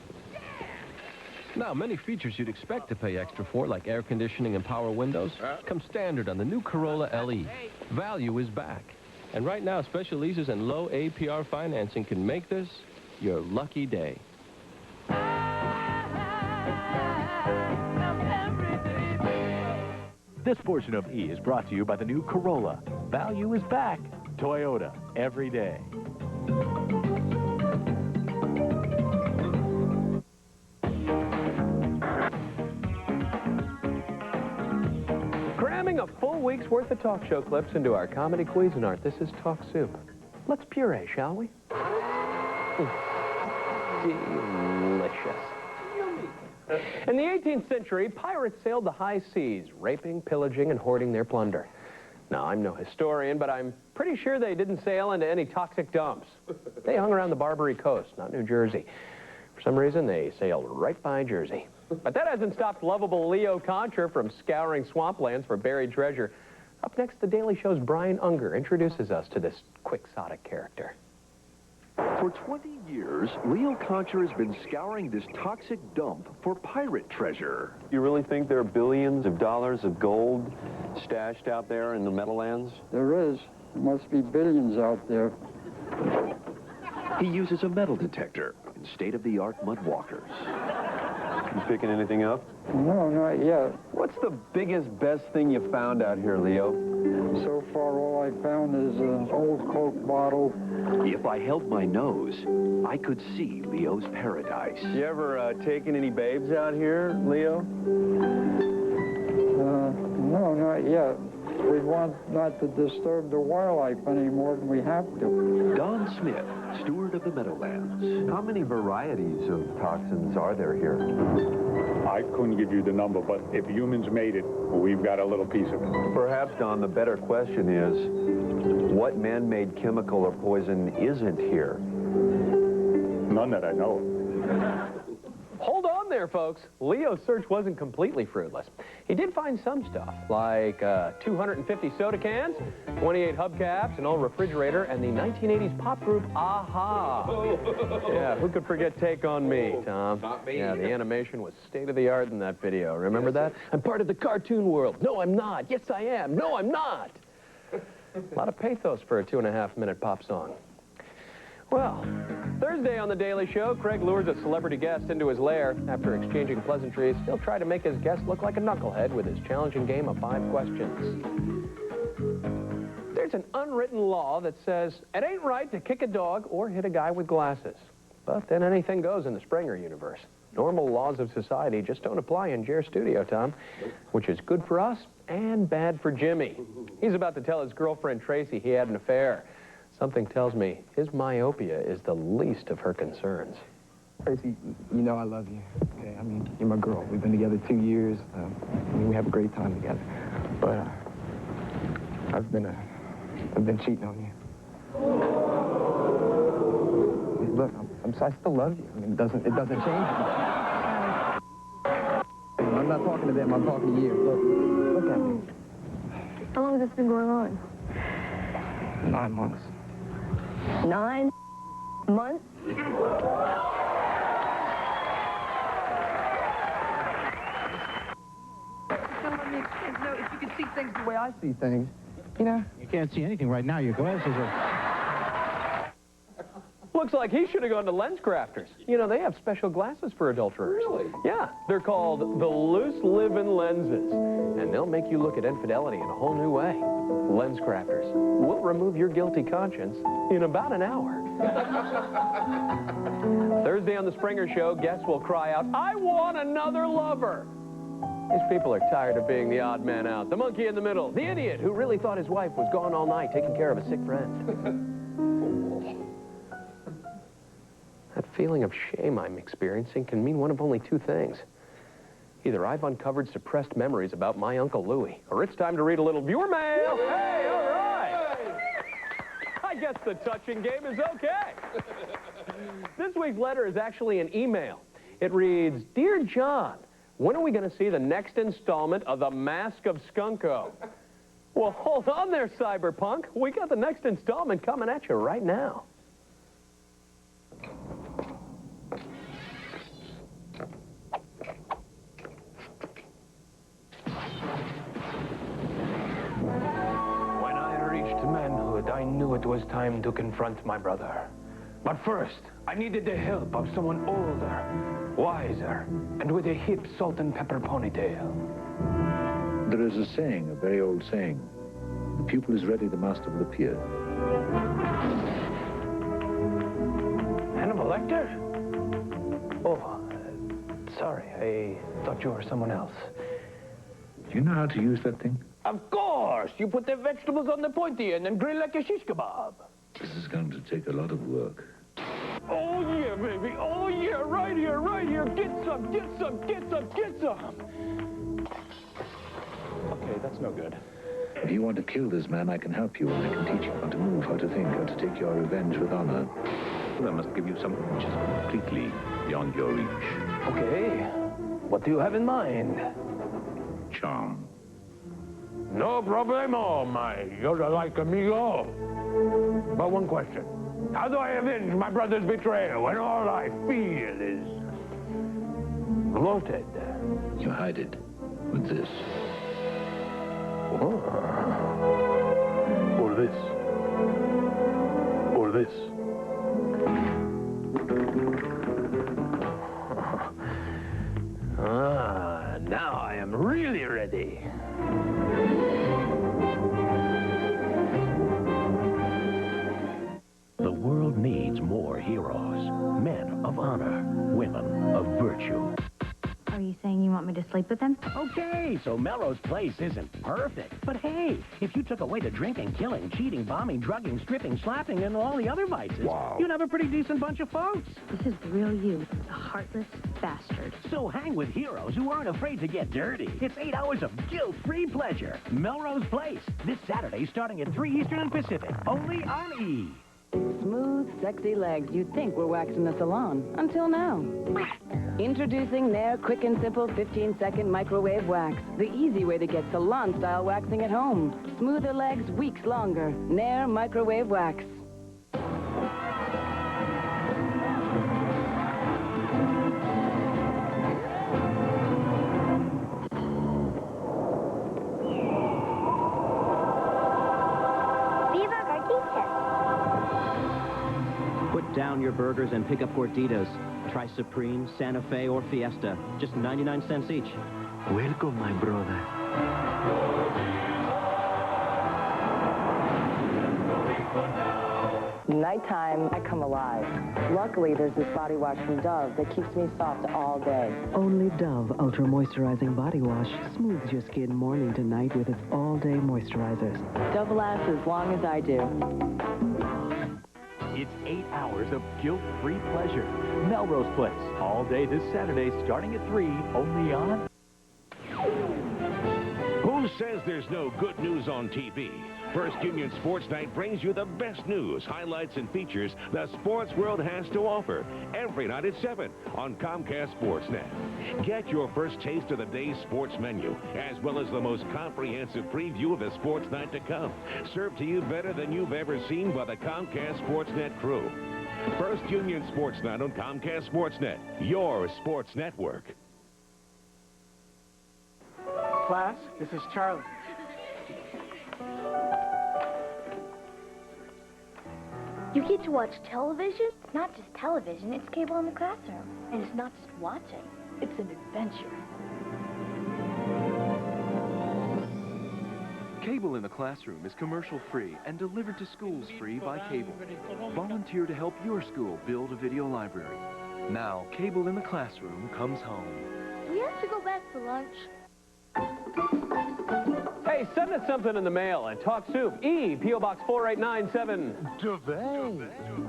Now, many features you'd expect to pay extra for, like air conditioning and power windows, come standard on the new Corolla LE. Value is back. And right now, special leases and low APR financing can make this your lucky day. This portion of E is brought to you by the new Corolla. Value is back. Toyota, every day. Cramming a full week's worth of talk show clips into our comedy Cuisinart. This is Talk Soup. Let's puree, shall we? Delicious. In the 18th century, pirates sailed the high seas, raping, pillaging, and hoarding their plunder. Now, I'm no historian, but I'm pretty sure they didn't sail into any toxic dumps. They hung around the Barbary Coast, not New Jersey. For some reason, they sailed right by Jersey. But that hasn't stopped lovable Leo Concher from scouring swamplands for buried treasure. Up next, The Daily Show's Brian Unger introduces us to this quixotic character. For 20 years, Leo Concher has been scouring this toxic dump for pirate treasure. You really think there are billions of dollars of gold stashed out there in the Meadowlands? There is. There must be billions out there. He uses a metal detector and state-of-the-art mud walkers. You picking anything up? No, not yet. What's the biggest, best thing you found out here, Leo? So far, all I found is an old Coke bottle. If I held my nose, I could see Leo's paradise. You ever taken any babes out here, Leo? No, not yet. We want not to disturb the wildlife any more than we have to. Don Smith, steward of the Meadowlands. How many varieties of toxins are there here? I couldn't give you the number, but if humans made it, we've got a little piece of it. Perhaps, Don, the better question is, what man-made chemical or poison isn't here? None that I know of. Hold on there, folks. Leo's search wasn't completely fruitless. He did find some stuff, like 250 soda cans, 28 hubcaps, an old refrigerator, and the 1980s pop group Aha. Yeah, who could forget Take On Me, Tom? Not me. Yeah, the animation was state-of-the-art in that video. Remember that? I'm part of the cartoon world. No, I'm not. Yes, I am. No, I'm not. A lot of pathos for a 2.5-minute pop song. Well, Thursday on The Daily Show, Craig lures a celebrity guest into his lair. After exchanging pleasantries, he'll try to make his guest look like a knucklehead with his challenging game of 5 questions. There's an unwritten law that says it ain't right to kick a dog or hit a guy with glasses. But then anything goes in the Springer universe. Normal laws of society just don't apply in Jer's studio, Tom, which is good for us and bad for Jimmy. He's about to tell his girlfriend, Tracy, he had an affair. Something tells me his myopia is the least of her concerns. Tracy, you know I love you, okay? I mean, you're my girl. We've been together 2 years. We have a great time together. But I've been cheating on you. Look, I still love you. I mean, it doesn't change. I'm not talking to them. I'm talking to you. Look at me. How long has this been going on? 9 months. 9 months? No, if you could see things the way I see things, you know? You can't see anything right now. Your glasses are... Looks like he should have gone to Lens Crafters. You know, they have special glasses for adulterers. Really? Yeah. They're called the Loose Living Lenses. And they'll make you look at infidelity in a whole new way. Lens Crafters will remove your guilty conscience in about an hour. Thursday on The Springer Show, guests will cry out, "I want another lover!" These people are tired of being the odd man out, the monkey in the middle, the idiot who really thought his wife was gone all night taking care of a sick friend. feeling of shame I'm experiencing can mean one of only two things. Either I've uncovered suppressed memories about my Uncle Louie, or it's time to read a little viewer mail. Hey, all right. I guess the touching game is okay. This week's letter is actually an email. It reads, Dear John, when are we going to see the next installment of The Mask of Skunko? Well, hold on there, Cyberpunk. We got the next installment coming at you right now. When I reached manhood, I knew it was time to confront my brother. But first, I needed the help of someone older, wiser, and with a hip salt and pepper ponytail. There is a saying, a very old saying. The pupil is ready, the master will appear. Hannibal Lecter? Oh, sorry, I thought you were someone else. Do you know how to use that thing? Of course! You put the vegetables on the pointy end and grill like a shish kebab. This is going to take a lot of work. Oh, yeah, baby. Oh, yeah, right here, right here. Get some, get some, get some, get some. Okay, that's no good. If you want to kill this man, I can help you, and I can teach you how to move, how to think, how to take your revenge with honor. Well, I must give you something which is completely beyond your reach. Okay. What do you have in mind? Charm. No problemo, my yoda-like amigo. But one question. How do I avenge my brother's betrayal when all I feel is bloated? You hide it with this. Oh. Or this. Or this. Now I am really ready. The world needs more heroes. Men of honor. Women of virtue. Are you saying you want me to sleep with him? Okay, so Melrose Place isn't perfect. But hey, if you took away the drinking, killing, cheating, bombing, drugging, stripping, slapping, and all the other vices, you'd have a pretty decent bunch of folks. This is the real you, the heartless bastard. So hang with heroes who aren't afraid to get dirty. It's 8 hours of guilt-free pleasure. Melrose Place, this Saturday starting at 3 Eastern and Pacific, only on E! Smooth, sexy legs you'd think were waxed in the salon, until now. Introducing Nair Quick and Simple 15-second microwave wax. The easy way to get salon-style waxing at home. Smoother legs, weeks longer. Nair Microwave Wax. Put down your burgers and pick up gorditas. Try Supreme, Santa Fe, or Fiesta. Just 99 cents each. Welcome, my brother. Nighttime, I come alive. Luckily, there's this body wash from Dove that keeps me soft all day. Only Dove Ultra Moisturizing Body Wash smooths your skin morning to night with its all-day moisturizers. Dove lasts as long as I do. It's 8 hours of guilt-free pleasure. Melrose Place, all day this Saturday, starting at 3, only on... Who says there's no good news on TV? First Union Sports Night brings you the best news, highlights, and features the sports world has to offer. Every night at 7 on Comcast Sportsnet. Get your first taste of the day's sports menu, as well as the most comprehensive preview of the sports night to come. Served to you better than you've ever seen by the Comcast Sportsnet crew. First Union Sports Night on Comcast Sportsnet, your sports network. Class, this is Charlie. You get to watch television? Not just television, it's cable in the classroom. And it's not just watching, it's an adventure. Cable in the Classroom is commercial-free and delivered to schools free by cable. Volunteer to help your school build a video library. Now, Cable in the Classroom comes home. We have to go back for lunch. Hey, send us something in the mail at Talk Soup, E, P.O. Box 4897. I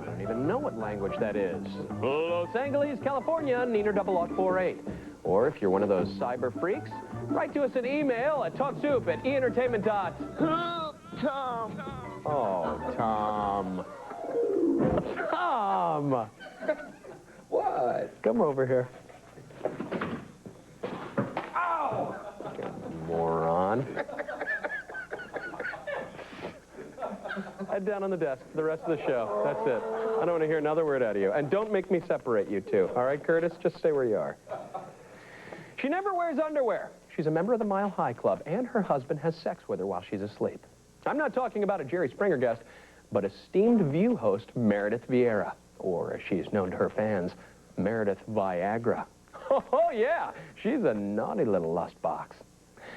don't even know what language that is. Los Angeles, California, Neener 0048. Or if you're one of those cyber freaks, write to us an email at talksoup@entertainment. Tom. Oh, Tom. Tom! What? Come over here. Ow! Moron. Head down on the desk for the rest of the show. That's it. I don't want to hear another word out of you. And don't make me separate you two. All right, Curtis? Just stay where you are. She never wears underwear. She's a member of the Mile High Club, and her husband has sex with her while she's asleep. I'm not talking about a Jerry Springer guest, but esteemed View host Meredith Vieira, or as she's known to her fans, Meredith Viagra. Oh, yeah, she's a naughty little lust box.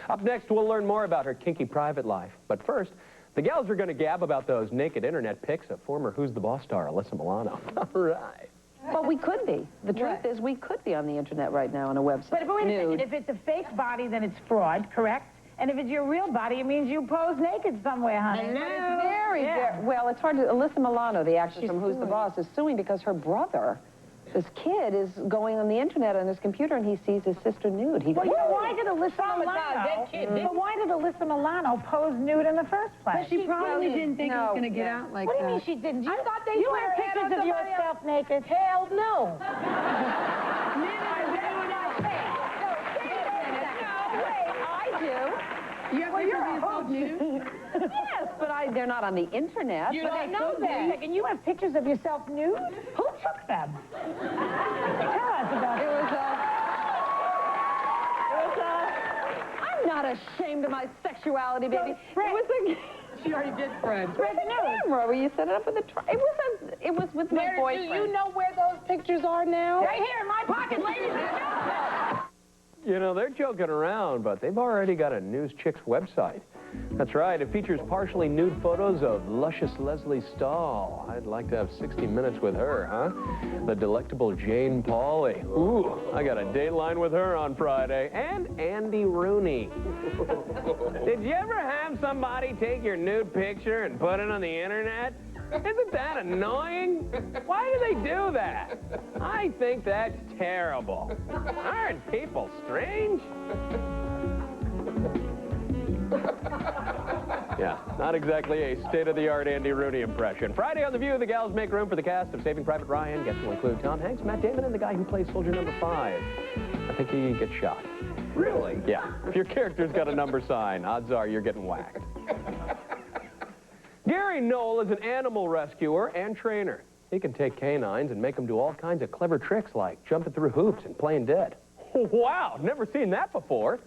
Up next, we'll learn more about her kinky private life. But first, the gals are going to gab about those naked internet pics of former Who's the Boss star Alyssa Milano. All right. Well, we could be. The truth is, we could be on the internet right now on a website. But wait a second. If it's a fake body, then it's fraud, correct? And if it's your real body, it means you pose naked somewhere, honey. Hello. It's very, well, it's hard to... Alyssa Milano, the actress from Who's the Boss, is suing because her brother, this kid, is going on the internet on his computer and he sees his sister nude. He Well, goes, why did Alyssa Milano pose nude in the first place? But she probably didn't think it was going to get out like that. What do you mean she didn't? I thought they You have pictures of yourself naked? Hell no. Yes, but they're not on the internet. You don't know that. And you have pictures of yourself nude? Who took them? Tell us about it. I'm not ashamed of my sexuality, baby. She already did, Fred. Spread the camera where you set it up with a it was with my boyfriend. Do you know where those pictures are now? Right here in my pocket, ladies and gentlemen. You know, they're joking around, but they've already got a News Chicks website. That's right, it features partially nude photos of luscious Leslie Stahl. I'd like to have 60 minutes with her, huh? The delectable Jane Pauley. Ooh, I got a dateline with her on Friday. And Andy Rooney. Did you ever have somebody take your nude picture and put it on the internet? Isn't that annoying? Why do they do that? I think that's terrible. Aren't people strange? Yeah, not exactly a state-of-the-art Andy Rooney impression. Friday on The View, the gals make room for the cast of Saving Private Ryan. Guests will include Tom Hanks, Matt Damon, and the guy who plays Soldier Number 5. I think he gets shot. Really? Yeah. If your character's got a number sign, odds are you're getting whacked. Gary Knoll is an animal rescuer and trainer. He can take canines and make them do all kinds of clever tricks like jumping through hoops and playing dead. Wow, never seen that before.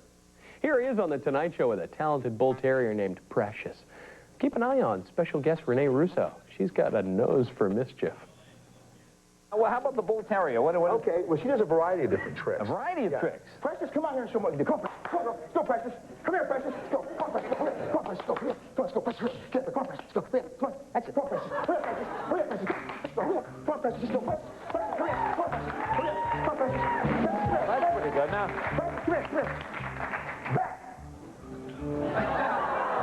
Here he is on The Tonight Show with a talented bull terrier named Precious. Keep an eye on special guest Renee Russo. She's got a nose for mischief. Well, how about the bull terrier? Okay, well, she does a variety of different tricks. A variety of tricks? Precious, come on here and show me what you do. Come on, let's go, Precious. Come here, Precious. Let's go. Come on, Precious. Come on, Precious. Go. Come on, let's go, Precious. Get there. Come on, Precious. Go. Come on. That's it. Come on, Precious. Come here, Precious. Come here, Precious. Let's go. Come on, Precious. Let's go. Precious. Come here. Come on, Precious. Come here. Come on, Precious. That's pretty good. Now, Precious, come here. Come here. Back.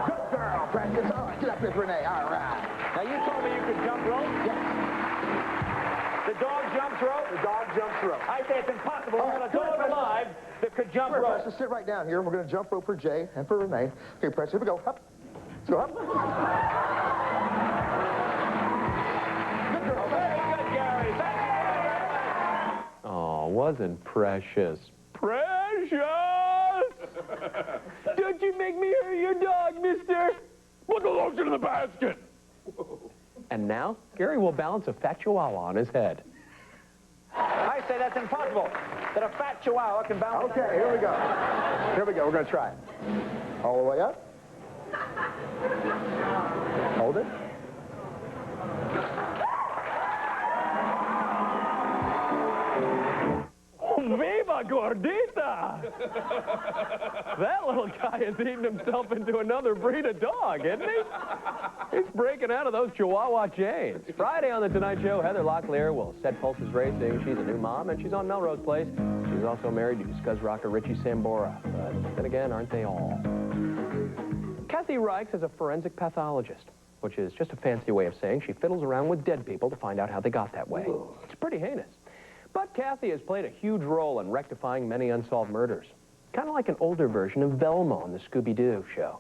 Good girl, Precious. All right, get up here, Renee. All right. Now, you told me you could jump rope? Yes. The dog jumps rope? The dog jumps rope. I say it's impossible. We're going to dog alive that could jump rope. Precious, sit right down here. We're going to jump rope for Jay and for Renee. Okay, Precious, here we go. Up. Let's go up. Good girl. Very good, Gary. Oh, wasn't Precious. Precious! Don't you make me hurt your dog, mister. Put the lotion in the basket. And now, Gary will balance a fat chihuahua on his head. I say that's impossible. That a fat chihuahua can balance. Okay, here we go. Here we go. We're going to try it. All the way up. Hold it. Viva Gordita! That little guy has eaten himself into another breed of dog, isn't he? He's breaking out of those Chihuahua chains. Friday on The Tonight Show, Heather Locklear will set pulses racing. She's a new mom, and she's on Melrose Place. She's also married to scuzz rocker Richie Sambora. But then again, aren't they all? Kathy Reichs is a forensic pathologist, which is just a fancy way of saying she fiddles around with dead people to find out how they got that way. It's pretty heinous. But Kathy has played a huge role in rectifying many unsolved murders. Kind of like an older version of Velma on the Scooby-Doo show.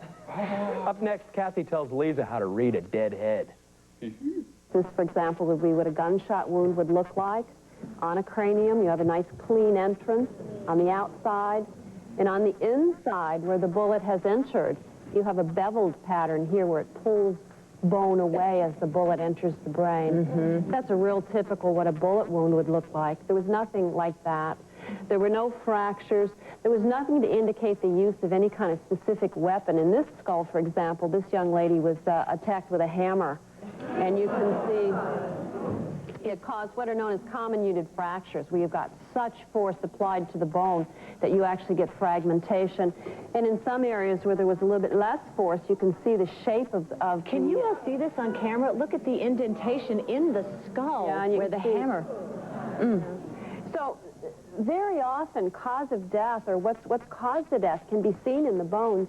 Up next, Kathy tells Lisa how to read a dead head. This, for example, would be what a gunshot wound would look like. On a cranium, you have a nice clean entrance on the outside. And on the inside, where the bullet has entered, you have a beveled pattern here where it pulls bone away as the bullet enters the brain. That's a real typical what a bullet wound would look like. There was nothing like that. There were no fractures. There was nothing to indicate the use of any kind of specific weapon. In this skull, for example, this young lady was attacked with a hammer. And you can see it caused what are known as comminuted fractures, where you've got such force applied to the bone that you actually get fragmentation. And in some areas where there was a little bit less force, you can see the shape of Can you all see this on camera? Look at the indentation in the skull where the hammer... So, very often, cause of death, or what's caused the death, can be seen in the bones.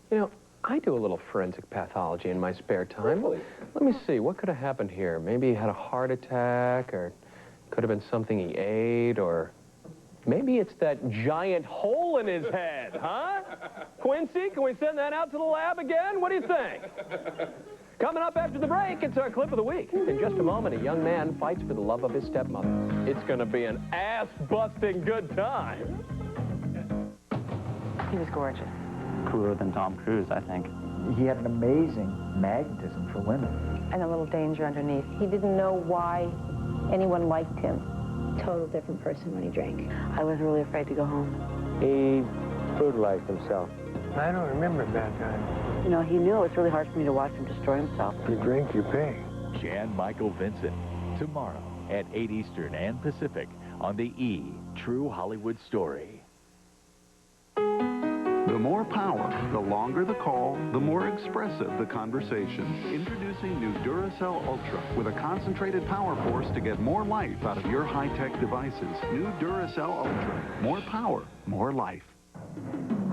You know, I do a little forensic pathology in my spare time. Really? Let me see, what could have happened here? Maybe he had a heart attack, or could have been something he ate, or maybe it's that giant hole in his head, huh? Quincy, can we send that out to the lab again? What do you think? Coming up after the break, it's our clip of the week. In just a moment, a young man fights for the love of his stepmother. It's going to be an ass-busting good time. He was gorgeous. Cooler than Tom Cruise, I think. He had an amazing magnetism for women. And a little danger underneath. He didn't know why anyone liked him. Total different person when he drank. I was really afraid to go home. He brutalized himself. I don't remember that time. You know, he knew it was really hard for me to watch him destroy himself. You drink, you pay. Jan Michael Vincent, tomorrow at 8 Eastern and Pacific on the E! True Hollywood Story. The more power, the longer the call, the more expressive the conversation. Introducing new Duracell Ultra with a concentrated power force to get more life out of your high-tech devices. New Duracell Ultra. More power, more life.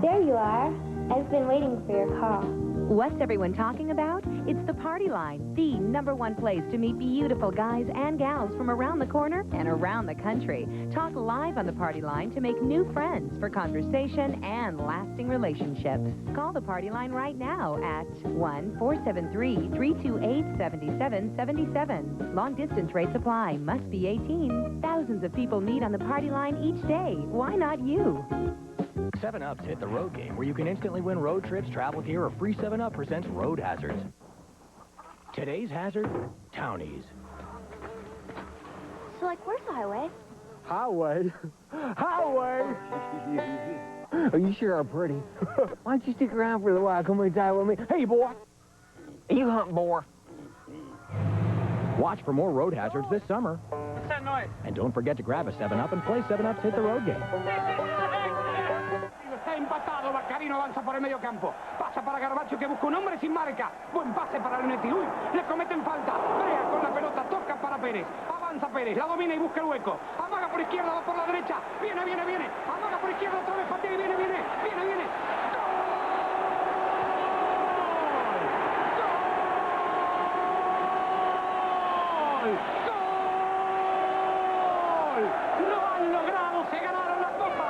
There you are. I've been waiting for your call. What's everyone talking about? It's the Party Line, the #1 place to meet beautiful guys and gals from around the corner and around the country. Talk live on the Party Line to make new friends for conversation and lasting relationships. Call the Party Line right now at 1-473-328-7777. Long distance rates apply. Must be 18. Thousands of people meet on the Party Line each day. Why not you? 7-Up's hit the road game, where you can instantly win road trips, travel gear, or free 7-Up presents Road Hazards. Today's hazard, townies. So, like, where's the highway? Highway? Highway? Oh, you sure are pretty. Why don't you stick around for a while? Come and die with me. Hey, boy. You hunt, boy. Watch for more road hazards this summer. What's that noise? And don't forget to grab a 7-Up and play 7-Up's Hit the Road game. Está empatado, Baccarino avanza por el medio campo. Pasa para Garbacho que busca un hombre sin marca. Buen pase para Lunetti. Uy, le cometen falta. Brea con la pelota, toca para Pérez. Avanza Pérez, la domina y busca el hueco. Amaga por izquierda, va por la derecha. Viene, viene, viene. Amaga por izquierda otra vez, patea y viene, viene. Viene, viene. ¡Gol! ¡Gol! ¡Lo han logrado! ¡Se ganaron la copa!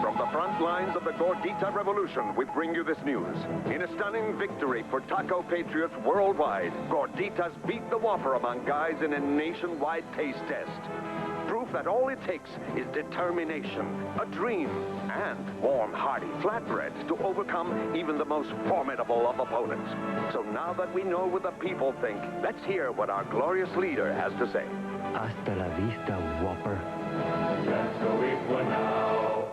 From the front lines of the Gordita Revolution, we bring you this news. In a stunning victory for taco patriots worldwide, Gorditas beat the Whopper among guys in a nationwide taste test. Proof that all it takes is determination, a dream, and warm, hearty flatbreads to overcome even the most formidable of opponents. So now that we know what the people think, let's hear what our glorious leader has to say. Hasta la vista, Whopper. Let's go eat one now.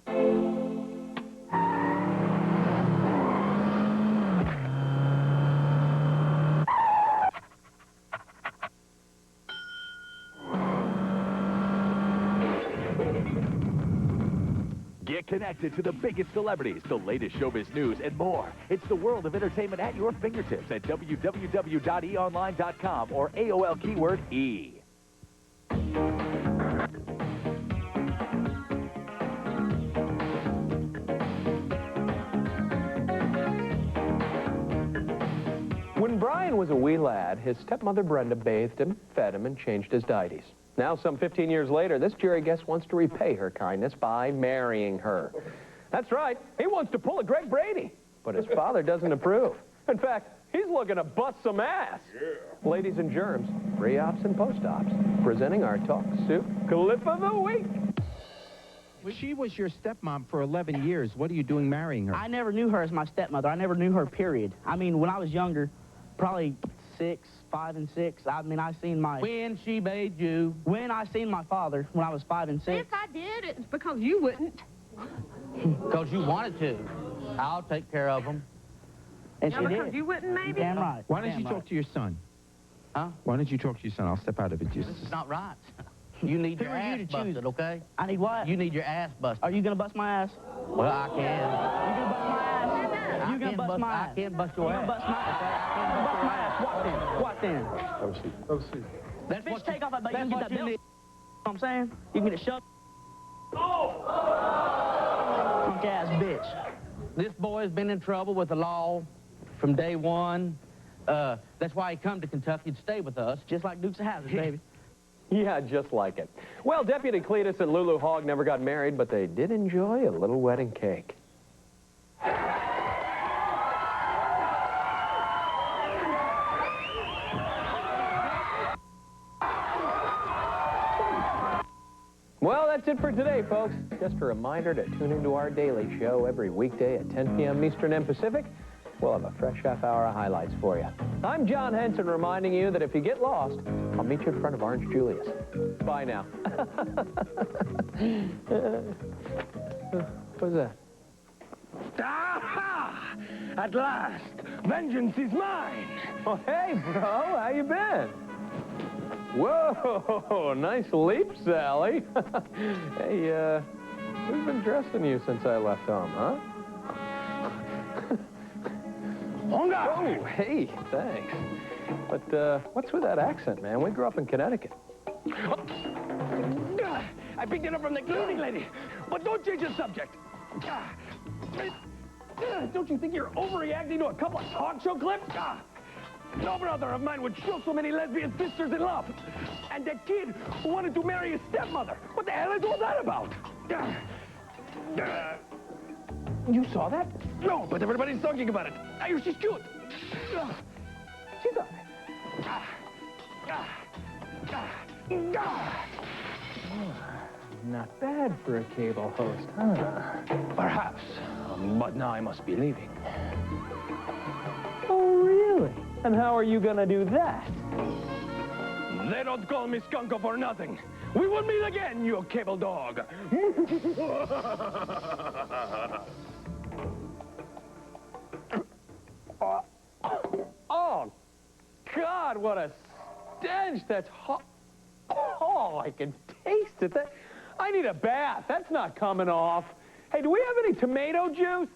Get connected to the biggest celebrities, the latest showbiz news, and more. It's the world of entertainment at your fingertips at www.eonline.com or AOL keyword E. When Brian was a wee lad, his stepmother Brenda bathed him, fed him, and changed his diaties. Now, some 15 years later, this jury guest wants to repay her kindness by marrying her. That's right, he wants to pull a Greg Brady, but his father doesn't approve. In fact, he's looking to bust some ass. Yeah. Ladies and germs, pre-ops and post-ops, presenting our Talk Soup Clip of the Week. She was your stepmom for 11 years. What are you doing marrying her? I never knew her as my stepmother. I never knew her, period. I mean, when I was younger, probably 5 and 6. I mean, I seen my... When she made you? When I seen my father, when I was 5 and 6. Yes, I did. It's because you wouldn't. Because you wanted to. I'll take care of them. And she because did. You wouldn't, maybe? Damn right. Why don't you talk to your son? Huh? Why don't you talk to your son? I'll step out of it. This is not right. You need your ass busted, okay? I need what? You need your ass busted. Are you going to bust my ass? Well, I can. You going to bust my ass? You going to bust my ass? I can't bust your ass. You going to bust my ass? I can't bust my ass. What then? Have a seat. Have a seat. That bitch take off that belt. You can get that belt. You know what I'm saying? You can get it shoved. Punk ass bitch. This boy has been in trouble with the law from day one. That's why he come to Kentucky to stay with us. Just like Dukes of Hazzard, baby. Yeah, just like it. Well, Deputy Cletus and Lulu Hogg never got married, but they did enjoy a little wedding cake. Well, that's it for today, folks. Just a reminder to tune into our daily show every weekday at 10 p.m. Eastern and Pacific. We'll have a fresh half-hour of highlights for you. I'm John Henson, reminding you that if you get lost, I'll meet you in front of Orange Julius. Bye now. What's that? Aha! At last, vengeance is mine. Oh, hey, bro, how you been? Whoa, nice leap, Sally. Hey, who's been dressing you since I left home, huh? Oh, hey, thanks. But, what's with that accent, man? We grew up in Connecticut. I picked it up from the cleaning lady. But don't change the subject. Don't you think you're overreacting to a couple of talk show clips? No brother of mine would show so many lesbian sisters in love. And that kid who wanted to marry his stepmother. What the hell is all that about? You saw that? No, but everybody's talking about it. She's cute. She's all right. Not bad for a cable host, huh? Perhaps, but now I must be leaving. Oh, really? And how are you gonna do that? They don't call me skunk for nothing. We will meet again, you cable dog. Oh, God, what a stench. That's hot. Oh, I can taste it. I need a bath. That's not coming off. Hey, do we have any tomato juice?